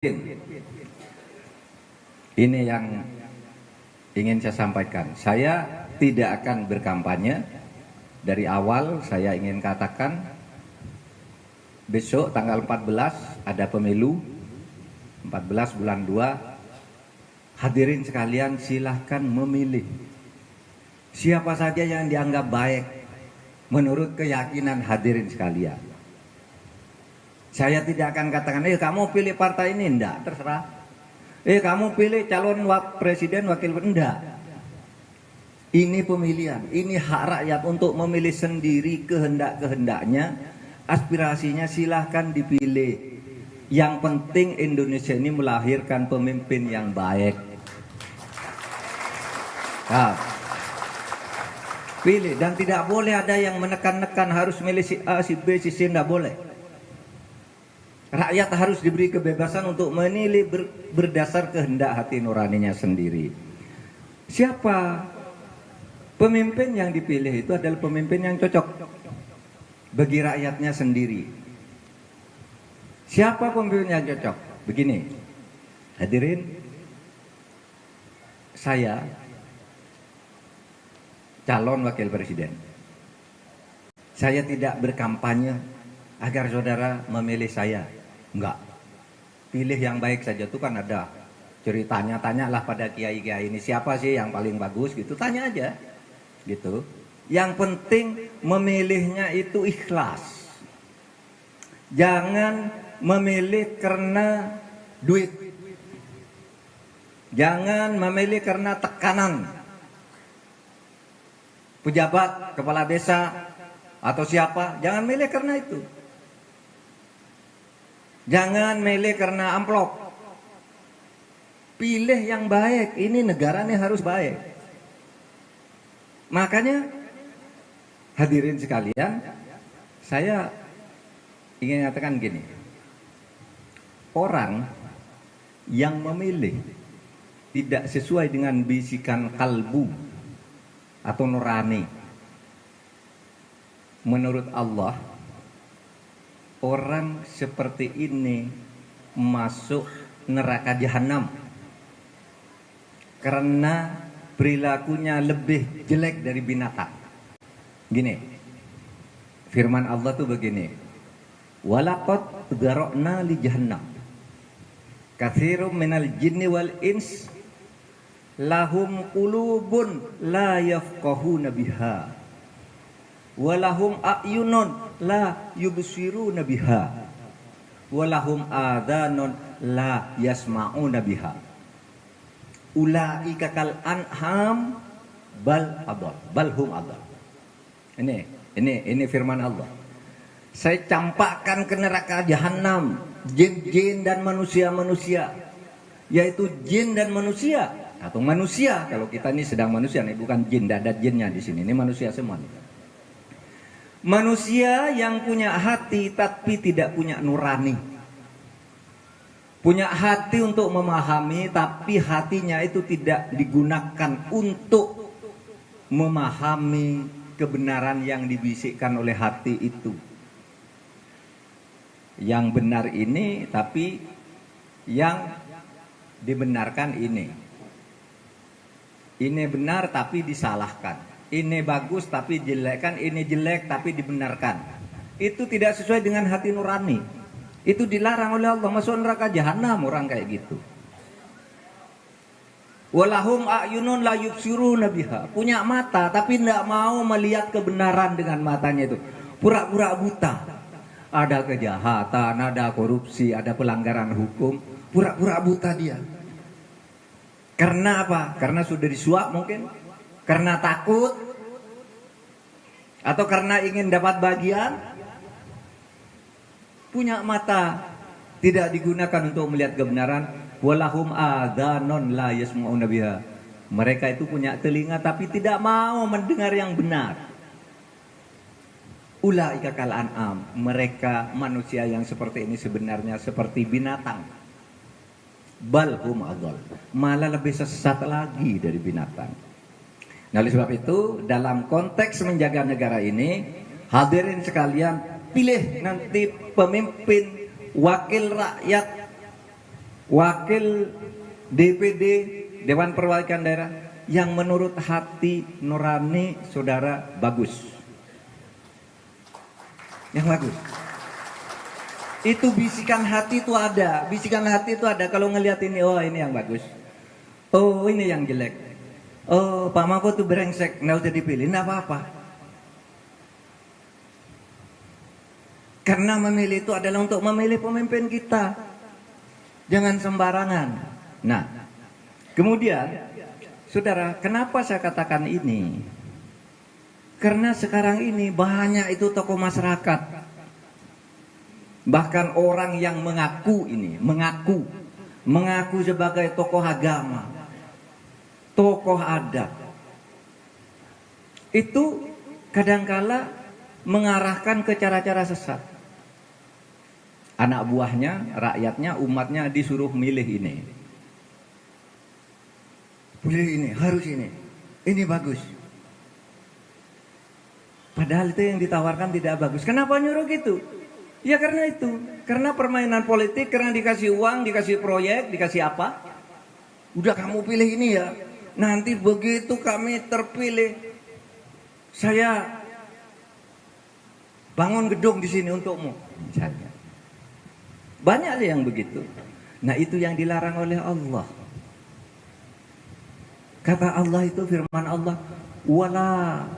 Ini yang ingin saya sampaikan. Saya tidak akan berkampanye. Dari awal saya ingin katakan, besok tanggal 14 ada pemilu, 14 bulan 2. Hadirin sekalian, silahkan memilih siapa saja yang dianggap baik menurut keyakinan hadirin sekalian. Saya tidak akan katakan, kamu pilih partai ini, enggak, terserah. Kamu pilih calon presiden, wakil, enggak. Ini pemilihan, ini hak rakyat untuk memilih sendiri kehendak-kehendaknya, aspirasinya silahkan dipilih. Yang penting Indonesia ini melahirkan pemimpin yang baik. Nah, pilih, dan tidak boleh ada yang menekan-nekan harus milih si A, si B, si C, enggak boleh. Rakyat harus diberi kebebasan untuk menilai berdasar kehendak hati nuraninya sendiri. Siapa pemimpin yang dipilih itu adalah pemimpin yang cocok bagi rakyatnya sendiri. Siapa pemimpin yang cocok? Begini, hadirin, saya calon wakil presiden. Saya tidak berkampanye agar saudara memilih saya. Enggak. Pilih yang baik saja, itu kan ada ceritanya. Tanyalah pada kiai-kiai ini, siapa sih yang paling bagus gitu, tanya aja gitu. Yang penting memilihnya itu ikhlas. Jangan memilih karena duit. Jangan memilih karena tekanan pejabat, kepala desa atau siapa. Jangan milih karena itu. Jangan milih karena amplop. Pilih yang baik. Ini negara ini harus baik. Makanya hadirin sekalian, saya ingin katakan gini. Orang yang memilih tidak sesuai dengan bisikan kalbu atau nurani, menurut Allah, orang seperti ini masuk neraka jahanam karena perilakunya lebih jelek dari binatang. Gini, firman Allah tuh begini, walaqad dzara'na li jahannam katsirum minal jinni wal ins lahum qulubun la yafqahuna biha walahum a'yunun la yubsiruna biha walahum adhanun la yasma'una biha ulaika kal an'am bal hum adall. Ini firman Allah. Saya campakkan ke neraka jahanam jin-jin dan manusia-manusia, yaitu jin dan manusia atau manusia. Kalau kita ini sedang manusia nih, bukan jin, tidak ada jinnya di sini. Ini manusia semua nih. Manusia yang punya hati tapi tidak punya nurani. Punya hati untuk memahami tapi hatinya itu tidak digunakan untuk memahami kebenaran yang dibisikkan oleh hati itu. Yang benar ini tapi yang dibenarkan ini. Ini benar tapi disalahkan. Ini bagus tapi jelekkan, ini jelek tapi dibenarkan. Itu tidak sesuai dengan hati nurani. Itu dilarang oleh Allah, masuk neraka jahanam orang kayak gitu. Walahum a'yunun la yubsiruna biha. Punya mata tapi tidak mau melihat kebenaran dengan matanya itu. Pura-pura buta. Ada kejahatan, ada korupsi, ada pelanggaran hukum. Pura-pura buta dia. Karena apa? Karena sudah disuap mungkin. Karena takut atau karena ingin dapat bagian. Punya mata tidak digunakan untuk melihat kebenaran. Walahum adhanun la yasma'una biha. Mereka itu punya telinga tapi tidak mau mendengar yang benar. Ulaika kal an'am. Mereka manusia yang seperti ini sebenarnya seperti binatang. Bal hum adall. Malah lebih sesat lagi dari binatang. Nah, oleh sebab itu, dalam konteks menjaga negara ini, hadirin sekalian, pilih nanti pemimpin wakil rakyat wakil DPD Dewan Perwakilan Daerah yang menurut hati nurani saudara bagus. Yang bagus. Itu bisikan hati itu ada, bisikan hati itu ada kalau ngelihat ini, oh ini yang bagus. Oh ini yang jelek. Oh Pak Mahfud tuh brengsek, nggak usah dipilih, nggak apa-apa. Karena memilih itu adalah untuk memilih pemimpin kita. Jangan sembarangan. Nah, kemudian, saudara, kenapa saya katakan ini? Karena sekarang ini banyak itu tokoh masyarakat. Bahkan orang yang mengaku ini, mengaku sebagai tokoh agama, tokoh adat. Itu kadangkala mengarahkan ke cara-cara sesat. Anak buahnya, rakyatnya, umatnya disuruh milih ini. Pilih ini, harus ini bagus. Padahal itu yang ditawarkan tidak bagus. Kenapa nyuruh gitu? Ya karena itu, karena permainan politik, karena dikasih uang, dikasih proyek, dikasih apa? Udah kamu pilih ini ya. Nanti begitu kami terpilih, saya bangun gedung di sini untukmu, misalnya. Banyak yang begitu. Nah itu yang dilarang oleh Allah. Kata Allah itu firman Allah, wala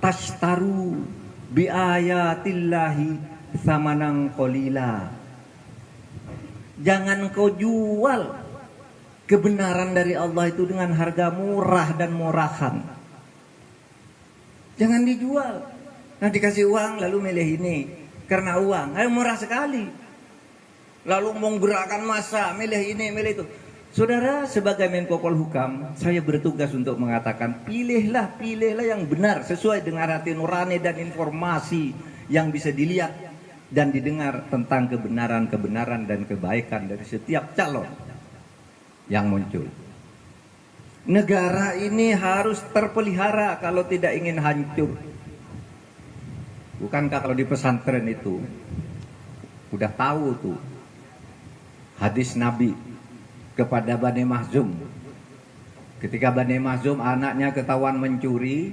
tashtaru bi ayatillahi samanan qalila. Jangan kau jual kebenaran dari Allah itu dengan harga murah dan murahan. Jangan dijual. Nah dikasih uang lalu milih ini karena uang, murah sekali. Lalu menggerakkan massa, milih ini, milih itu. Saudara, sebagai Menko Polhukam, saya bertugas untuk mengatakan, pilihlah yang benar sesuai dengan hati nurani dan informasi yang bisa dilihat dan didengar tentang kebenaran dan kebaikan dari setiap calon yang muncul. Negara ini harus terpelihara kalau tidak ingin hancur. Bukankah kalau di pesantren itu udah tahu tuh hadis Nabi kepada Bani Mahzum. Ketika Bani Mahzum anaknya ketahuan mencuri,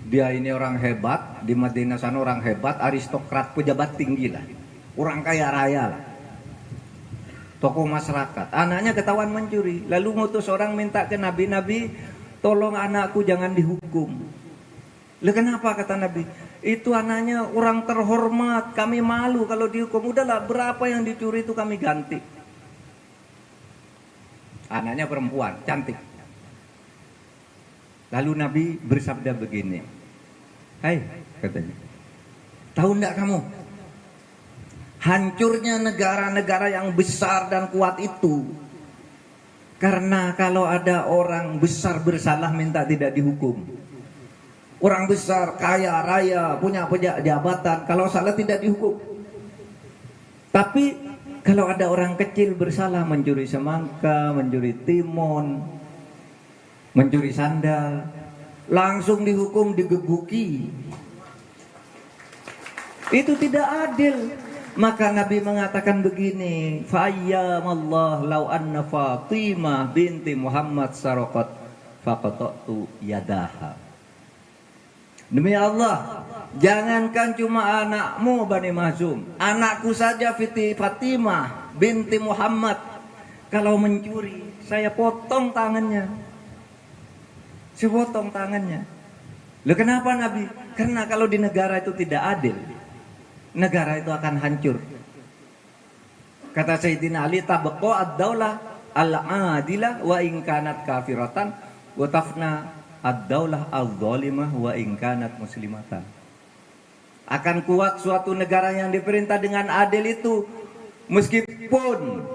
dia ini orang hebat, di Madinah sana orang hebat, aristokrat, pejabat tinggi lah, orang kaya raya lah, tokoh masyarakat. Anaknya ketahuan mencuri, lalu ngutus orang minta ke Nabi, Nabi tolong anakku jangan dihukum. Lah kenapa kata Nabi? Itu anaknya orang terhormat, kami malu kalau dihukum. Udahlah berapa yang dicuri itu kami ganti. Anaknya perempuan, cantik. Lalu Nabi bersabda begini, hai katanya, tahu enggak kamu hancurnya negara-negara yang besar dan kuat itu karena kalau ada orang besar bersalah minta tidak dihukum. Orang besar, kaya, raya, punya jabatan, kalau salah tidak dihukum. Tapi kalau ada orang kecil bersalah mencuri semangka, mencuri timun, mencuri sandal, langsung dihukum, digebuki. Itu tidak adil. Maka Nabi mengatakan begini, fa'ayyamallah law anna Fatimah binti Muhammad saraqat faqata'tu yadaha. Demi Allah, jangankan cuma anakmu Bani Mahzum, anakku saja Fatimah binti Muhammad kalau mencuri, saya potong tangannya. Saya potong tangannya. Loh kenapa Nabi? Karena kalau di negara itu tidak adil, negara itu akan hancur. Kata Sayyidina Ali, tabaqo ad-daulah al-adilah wa in kanat kafiratan wa tafna ad-daulah al-zalimah wa in kanat muslimatan. Akan kuat suatu negara yang diperintah dengan adil itu meskipun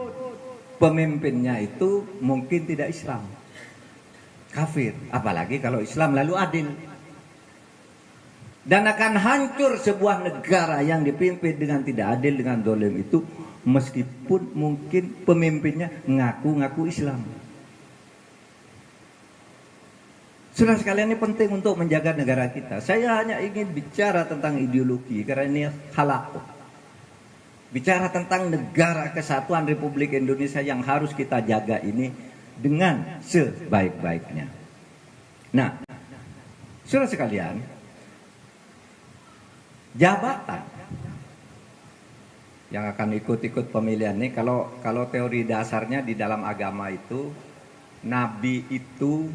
pemimpinnya itu mungkin tidak Islam, kafir, apalagi kalau Islam lalu adil. Dan akan hancur sebuah negara yang dipimpin dengan tidak adil, dengan zalim itu meskipun mungkin pemimpinnya ngaku-ngaku Islam. Saudara sekalian, ini penting untuk menjaga negara kita. Saya hanya ingin bicara tentang ideologi karena ini halal. Bicara tentang negara kesatuan Republik Indonesia yang harus kita jaga ini dengan sebaik-baiknya. Nah, saudara sekalian, jabatan yang akan ikut-ikut pemilihan ini, kalau teori dasarnya di dalam agama itu, Nabi itu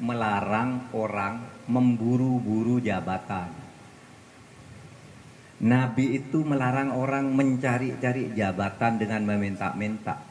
melarang orang memburu-buru jabatan. Nabi itu melarang orang mencari-cari jabatan dengan meminta-minta.